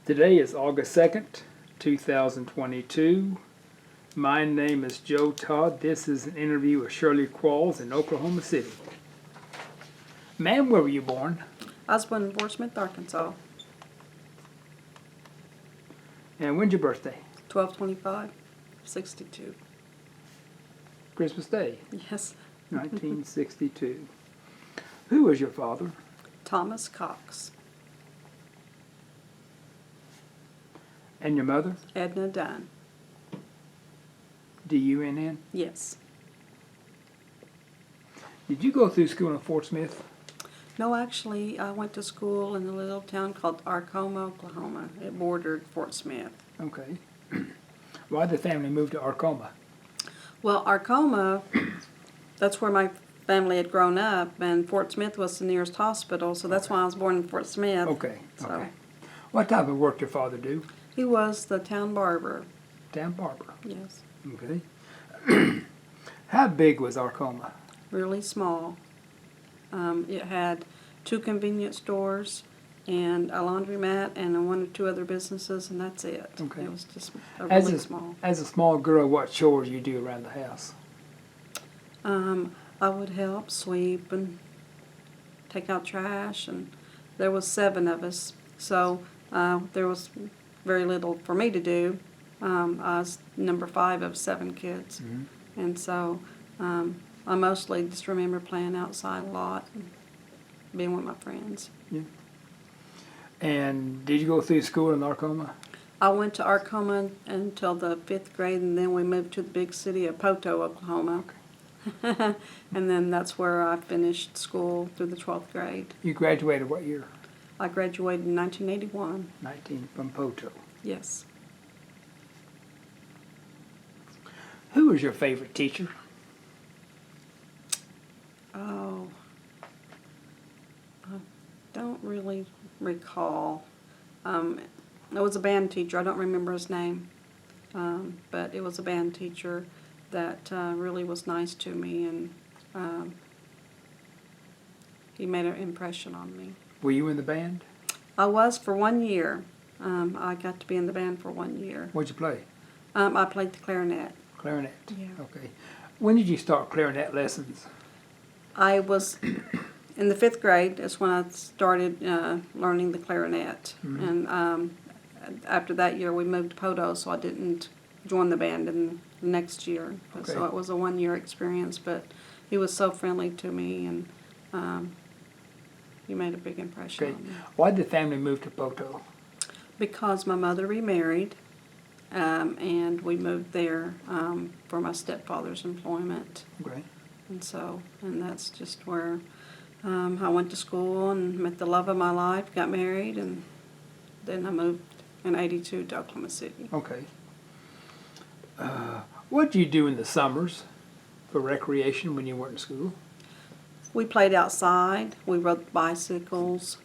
Today is August 2nd, 2022. My name is Joe Todd. This is an interview with Shirley Qualls in Oklahoma City. Ma'am, where were you born? I was born in Fort Smith, Arkansas. And when's your birthday? 12/25/62. Christmas Day, Yes. 1962. Who was your father? Thomas Cox. And your mother? Edna Dunn. D-U-N-N? Yes. Did you go through school in Fort Smith? No, actually, I went to school in a little town called Arkoma, Oklahoma. It bordered Fort Smith. Okay. Why did the family move to Arkoma? Well, Arkoma, that's where my family had grown up, and Fort Smith was the nearest hospital, so that's why I was born in Fort Smith. Okay, So okay. What type of work did your father do? he was the town barber. Town barber. Yes. Okay. How big was Arkoma? Really small. It had 2 convenience stores and a laundromat and 1 or 2 other businesses, and that's it. Okay. It was just really small. As a small girl, what chores you do around the house? I would help sweep and take out trash, and there was 7 of us, so there was very little for me to do. I was number 5 of 7 kids, and so I mostly just remember playing outside a lot and being with my friends. Yeah. And did you go through school in Arkoma? I went to Arkoma until the 5th grade, and then we moved to the big city of Poteau, Oklahoma. And then that's where I finished school through the 12th grade. You graduated what year? I graduated in 1981. 19 from Poteau. Yes. Who was your favorite teacher? Oh, I don't really recall. It was a band teacher. I don't remember his name, but it was a band teacher that really was nice to me, and he made an impression on me. Were you in the band? I was for 1 year. I got to be in the band for 1 year. What'd you play? I played the clarinet. Clarinet. Yeah. Okay. When did you start clarinet lessons? I was in the 5th grade. That's when I started learning the clarinet. And after that year, we moved to Poteau, so I didn't join the band in the next year. Okay. So it was a 1-year experience, but he was so friendly to me, and he made a big impression Okay. on me. Why did the family move to Poteau? Because my mother remarried, and we moved there for my stepfather's employment. Okay. And that's just where I went to school and met the love of my life, got married, and then I moved in '82 to Oklahoma City. Okay. What did you do in the summers for recreation when you weren't in school? We played outside, we rode bicycles,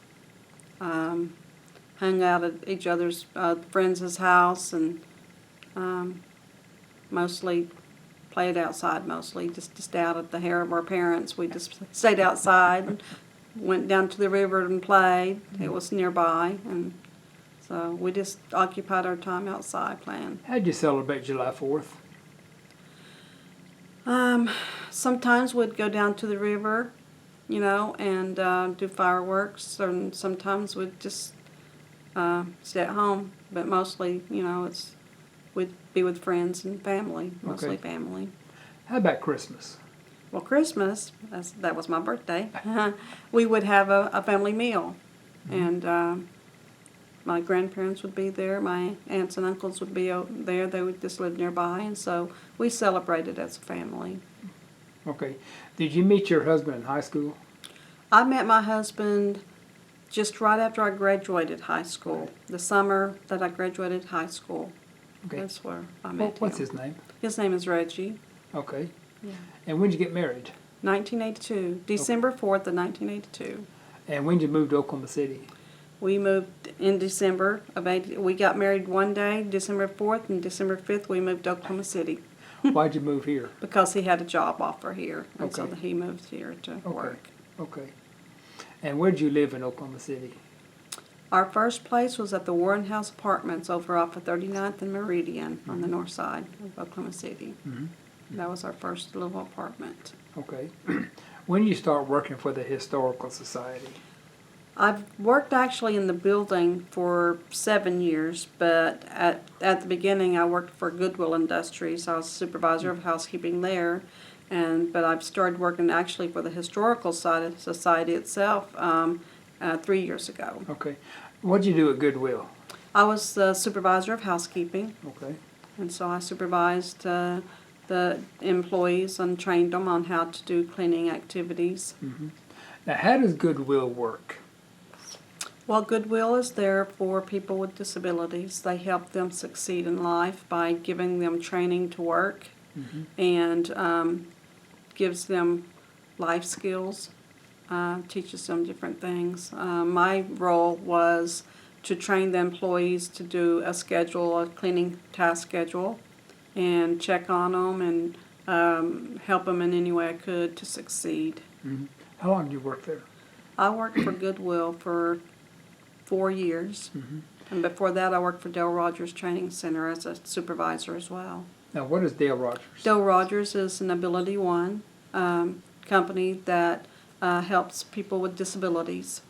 hung out at each other's friends' house, and mostly played outside, just out at the hair of our parents. We just stayed outside and went down to the river and played. It was nearby, and so we just occupied our time outside playing. How'd you celebrate July 4th? Sometimes we'd go down to the river, and do fireworks, and sometimes we'd just stay at home. But mostly, we'd be with friends and family, mostly Okay. family. How about Christmas? Well, Christmas, that was my birthday, we would have a family meal, and my grandparents would be there, my aunts and uncles would be there, they would just live nearby, and so we celebrated as a family. Okay. Did you meet your husband in high school? I met my husband just right after I graduated high school, the summer that I graduated high school. Okay. That's where I met him. What's his name? His name is Reggie. Okay. Yeah. And when did you get married? 1982, December 4th of 1982. And when did you move to Oklahoma City? We moved in December of 80. We got married one day, December 4th, and December 5th we moved to Oklahoma City. Why'd you move here? Because he had a job offer here, and so Okay. he moved here to Okay. work. Okay. And where did you live in Oklahoma City? Our first place was at the Warren House Apartments over off of 39th and Meridian on the north side of Oklahoma City. That was our first little apartment. Okay. When you start working for the Historical Society? I've worked actually in the building for 7 years, but at the beginning I worked for Goodwill Industries. I was supervisor of housekeeping there, but I've started working actually for the Historical Society itself 3 years ago. Okay. What'd you do at Goodwill? I was the supervisor of housekeeping, Okay. and so I supervised the employees and trained them on how to do cleaning activities. Now, how does Goodwill work? Well, Goodwill is there for people with disabilities. They help them succeed in life by giving them training to work and gives them life skills, teaches them different things. My role was to train the employees to do a cleaning task schedule, and check on them and help them in any way I could to succeed. How long did you work there? I worked for Goodwill for 4 years, and before that I worked for Dale Rogers Training Center as a supervisor as well. Now, what is Dale Rogers? Dale Rogers is an Ability One company that helps people with disabilities.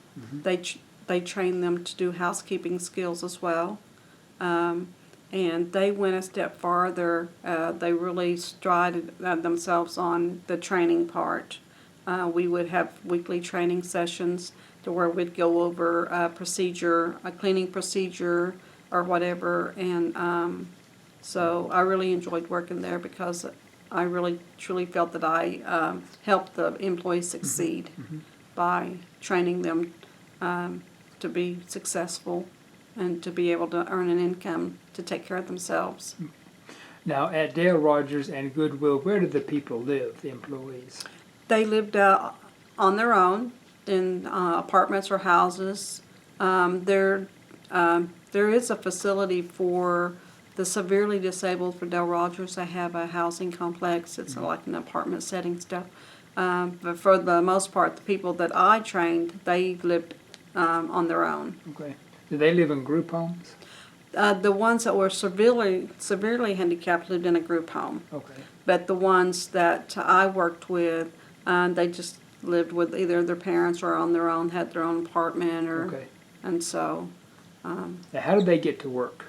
They train them to do housekeeping skills as well. And they went a step farther. They really strided themselves on the training part. We would have weekly training sessions to where we'd go over a cleaning procedure or whatever. And so I really enjoyed working there because I really truly felt that I helped the employees succeed by training them to be successful and to be able to earn an income to take care of themselves. Now, at Dale Rogers and Goodwill, where did the people live, the employees? They lived on their own in apartments or houses. There is a facility for the severely disabled for Dale Rogers. They have a housing complex. It's like an apartment setting stuff. But for the most part, the people that I trained, they lived on their own. Okay. Did they live in group homes? The ones that were severely handicapped lived in a group home. Okay. But the ones that I worked with, they just lived with either their parents or on their own, had their own apartment, or Okay. and so. Now, how did they get to work?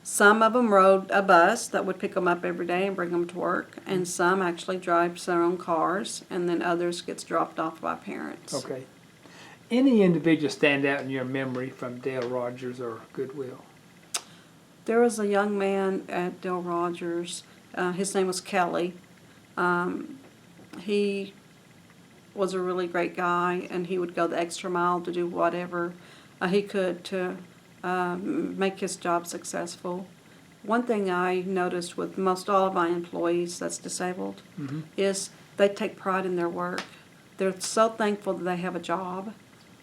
Some of them rode a bus that would pick them up every day and bring them to work, and some actually drive their own cars, and then others gets dropped off by parents. Okay. Any individual stand out in your memory from Dale Rogers or Goodwill? There was a young man at Dale Rogers. His name was Kelly. He was a really great guy, and he would go the extra mile to do whatever he could to make his job successful. One thing I noticed with most all of my employees that's disabled is they take pride in their work. They're so thankful that they have a job,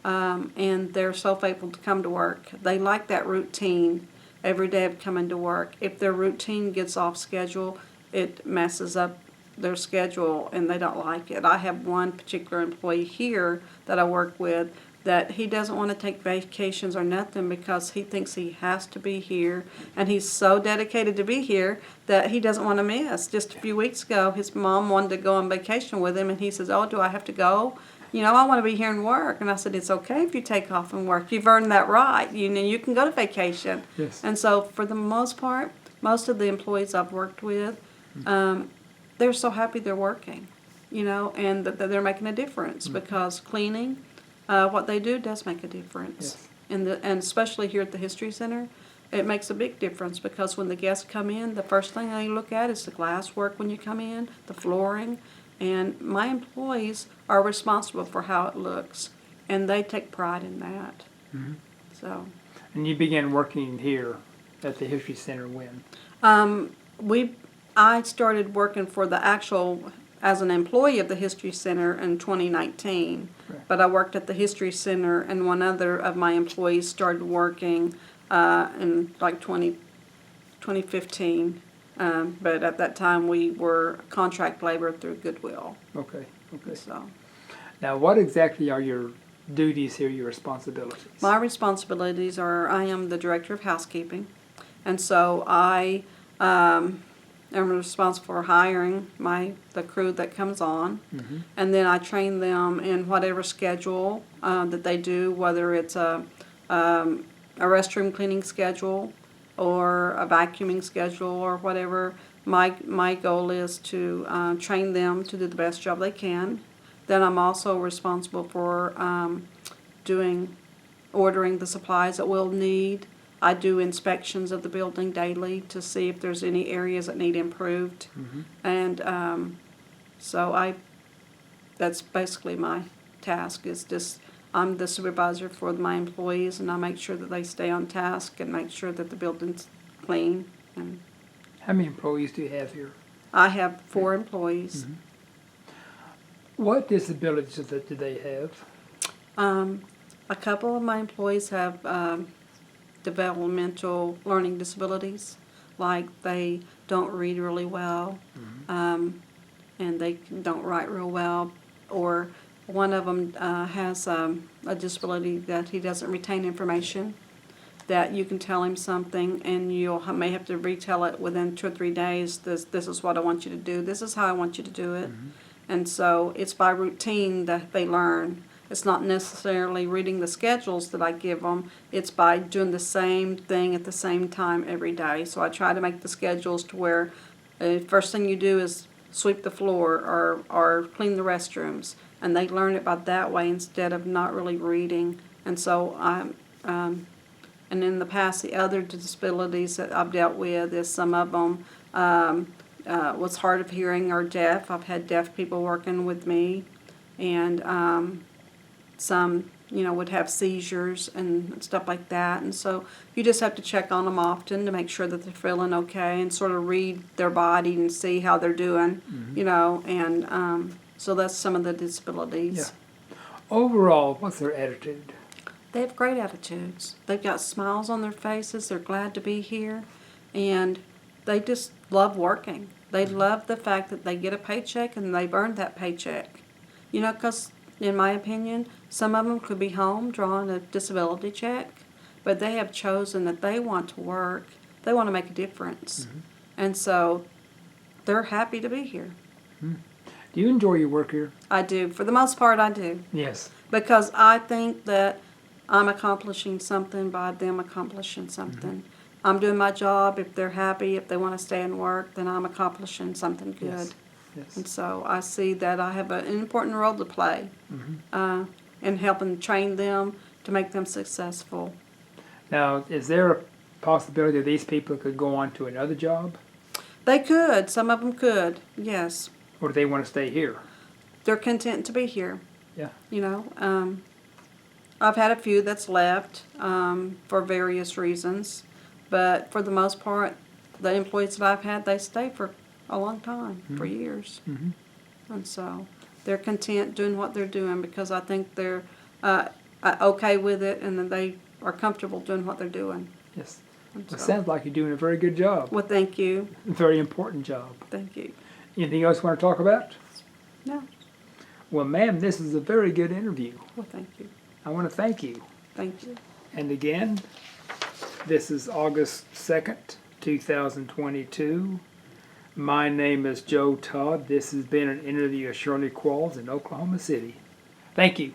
and they're so faithful to come to work. They like that routine every day of coming to work. If their routine gets off schedule, it messes up their schedule and they don't like it. I have one particular employee here that I work with that he doesn't want to take vacations or nothing because he thinks he has to be here, and he's so dedicated to be here that he doesn't want to miss. Just a few weeks ago, his mom wanted to go on vacation with him, and he says, "Oh, do I have to go? You know, I want to be here and work." And I said, "It's okay if you take off and work. You've earned that right. You know, you can go to vacation." Yes. And so for the most part, most of the employees I've worked with, they're so happy they're working, you know, and that they're making a difference because cleaning, what they do does make a difference. Yes. And especially here at the History Center, it makes a big difference because when the guests come in, the first thing they look at is the glass work when you come in, the flooring, and my employees are responsible for how it looks, and they take pride in that. So. And you began working here at the History Center when? I started working for the actual, as an employee of the History Center in 2019, but I worked at the History Center, and one other of my employees started working in like 2015, but at that time we were contract labor through Goodwill. Okay, okay. So, Now, what exactly are your duties here, your responsibilities? My responsibilities are, I am the director of housekeeping, and so I am responsible for hiring the crew that comes on, and then I train them in whatever schedule that they do, whether it's a restroom cleaning schedule or a vacuuming schedule or whatever. My goal is to train them to do the best job they can. Then I'm also responsible for ordering the supplies that we'll need. I do inspections of the building daily to see if there's any areas that need improved. And so that's basically my task, is just, I'm the supervisor for my employees, and I make sure that they stay on task and make sure that the building's clean. And How many employees do you have here? I have 4 employees. What disabilities do they have? A couple of my employees have developmental learning disabilities, like they don't read really well, and they don't write real well, or one of them has a disability that he doesn't retain information, that you can tell him something and you may have to retell it within 2 or 3 days. This is what I want you to do. This is how I want you to do it. And so it's by routine that they learn. It's not necessarily reading the schedules that I give them. It's by doing the same thing at the same time every day. So I try to make the schedules to where first thing you do is sweep the floor or clean the restrooms. And they learn it by that way instead of not really reading. And so and in the past, the other disabilities that I've dealt with is some of them was hard of hearing or deaf. I've had deaf people working with me, and some, would have seizures and stuff like that. And so you just have to check on them often to make sure that they're feeling okay and sort of read their body and see how they're doing, and so that's some of the disabilities. Yeah. Overall, what's their attitude? They have great attitudes. They've got smiles on their faces. They're glad to be here, and they just love working. They love the fact that they get a paycheck and they've earned that paycheck. Because in my opinion, some of them could be home drawing a disability check, but they have chosen that they want to work. They want to make a difference. And so they're happy to be here. Do you enjoy your work here? I do. For the most part, I do. Yes. Because I think that I'm accomplishing something by them accomplishing something. I'm doing my job. If they're happy, if they want to stay and work, then I'm accomplishing something good. Yes. Yes. And so I see that I have an important role to play in helping train them to make them successful. Now, is there a possibility that these people could go on to another job? They could. Some of them could, yes. Or do they want to stay here? They're content to be here. Yeah. I've had a few that's left for various reasons, but for the most part, the employees that I've had, they stay for a long time, for years. And so they're content doing what they're doing because I think they're okay with it, and then they are comfortable doing what they're doing. Yes. And It so- sounds like you're doing a very good job. Well, thank you. A very important job. Thank you. Anything else you want to talk about? No. Well, ma'am, this is a very good interview. Well, thank you. I want to thank you. Thank you. And again, this is August 2nd, 2022. My name is Joe Todd. This has been an interview of Shirley Qualls in Oklahoma City. Thank you.